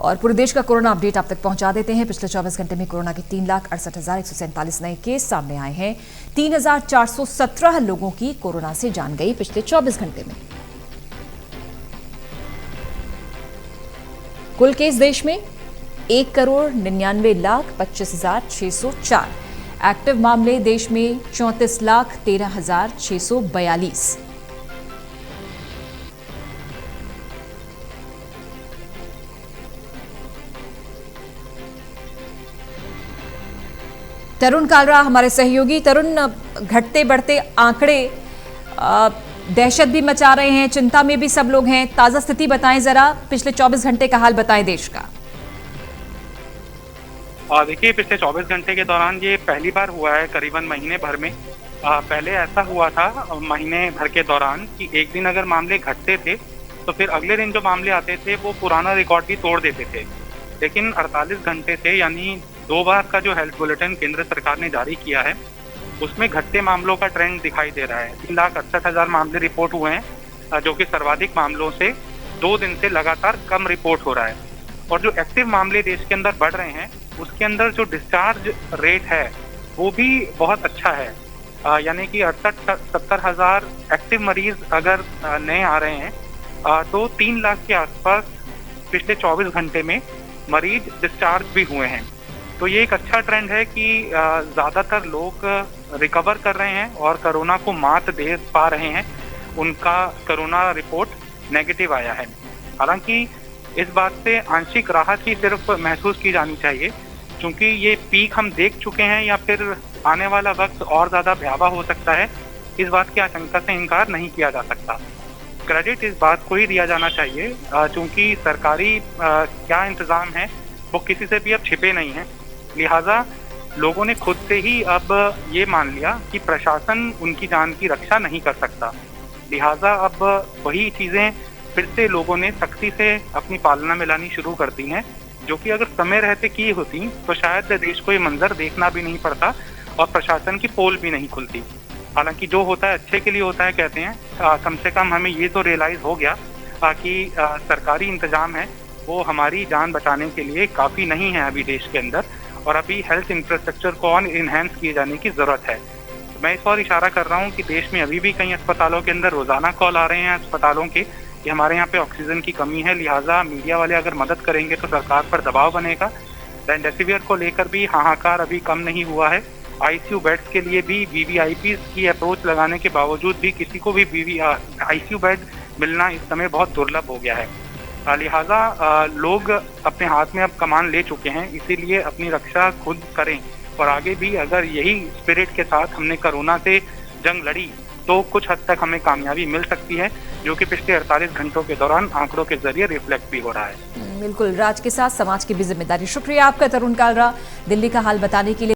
और पूरे देश का कोरोना अपडेट आप तक पहुंचा देते हैं। पिछले 24 घंटे में कोरोना के 3,68,147 नए केस सामने आए हैं। 3,417 लोगों की कोरोना से जान गई पिछले 24 घंटे में। कुल केस देश में 1,99,25,604। एक्टिव मामले देश में 34,13,642। तरुण कालरा हमारे सहयोगी। तरुण, घटते बढ़ते आंकड़े दहशत भी मचा रहे हैं, चिंता में भी सब लोग हैं। ताजा स्थिति बताएं जरा, पिछले 24 घंटे का हाल बताएं देश का। देखिए, पिछले 24 घंटे के दौरान ये पहली बार हुआ है करीबन महीने भर में। पहले ऐसा हुआ था महीने भर के दौरान कि एक दिन अगर मामले घटते थे तो फिर अगले दिन जो मामले आते थे वो पुराना रिकॉर्ड भी तोड़ देते थे। लेकिन 48 घंटे से, यानी 2 बार का जो हेल्थ बुलेटिन केंद्र सरकार ने जारी किया है उसमें घटते मामलों का ट्रेंड दिखाई दे रहा है। 3,68,000 मामले रिपोर्ट हुए हैं, जो कि सर्वाधिक मामलों से 2 दिन से लगातार कम रिपोर्ट हो रहा है। और जो एक्टिव मामले देश के अंदर बढ़ रहे हैं उसके अंदर जो डिस्चार्ज रेट है वो भी बहुत अच्छा है। यानी कि 68-70 एक्टिव मरीज अगर नए आ रहे हैं तो 3 लाख के आसपास पिछले 24 घंटे में मरीज डिस्चार्ज भी हुए हैं। तो ये एक अच्छा ट्रेंड है कि ज़्यादातर लोग रिकवर कर रहे हैं और कोरोना को मात दे पा रहे हैं। उनका कोरोना रिपोर्ट नेगेटिव आया है। हालांकि इस बात से आंशिक राहत ही सिर्फ महसूस की जानी चाहिए, क्योंकि ये पीक हम देख चुके हैं या फिर आने वाला वक्त और ज़्यादा भयावह हो सकता है। इस बात की आशंका से इनकार नहीं किया जा सकता। क्रेडिट इस बात को ही दिया जाना चाहिए, क्योंकि सरकारी क्या इंतज़ाम है वो किसी से भी अब छिपे नहीं हैं। लिहाजा लोगों ने खुद से ही अब ये मान लिया कि प्रशासन उनकी जान की रक्षा नहीं कर सकता। लिहाजा अब वही चीज़ें फिर से लोगों ने सख्ती से अपनी पालना में लानी शुरू कर दी हैं, जो कि अगर समय रहते की होती तो शायद देश को ये मंजर देखना भी नहीं पड़ता और प्रशासन की पोल भी नहीं खुलती। हालांकि जो होता है अच्छे के लिए होता है कहते हैं। कम से कम हमें ये तो रियलाइज़ हो गया कि सरकारी इंतजाम है वो हमारी जान बचाने के लिए काफ़ी नहीं है अभी देश के अंदर, और अभी हेल्थ इंफ्रास्ट्रक्चर को और इन्हेंस किए जाने की ज़रूरत है। मैं इस और इशारा कर रहा हूँ कि देश में अभी भी कई अस्पतालों के अंदर रोज़ाना कॉल आ रहे हैं अस्पतालों के कि हमारे यहाँ पे ऑक्सीजन की कमी है। लिहाजा मीडिया वाले अगर मदद करेंगे तो सरकार पर दबाव बनेगा। रेमडेसिविर को लेकर भी हाहाकार अभी कम नहीं हुआ है। आईसीयू बेड्स के लिए भी वीवीआईपी की अप्रोच लगाने के बावजूद भी किसी को भी आईसीयू बेड मिलना इस समय बहुत दुर्लभ हो गया है। लिहाजा लोग अपने हाथ में अब कमान ले चुके हैं, इसीलिए अपनी रक्षा खुद करें। और आगे भी अगर यही स्पिरिट के साथ हमने कोरोना से जंग लड़ी तो कुछ हद तक हमें कामयाबी मिल सकती है, जो कि पिछले 48 घंटों के दौरान आंकड़ों के जरिए रिफ्लेक्ट भी हो रहा है। बिल्कुल, राज्य के साथ समाज की भी जिम्मेदारी। शुक्रिया आपका तरुण कालरा, दिल्ली का हाल बताने के लिए।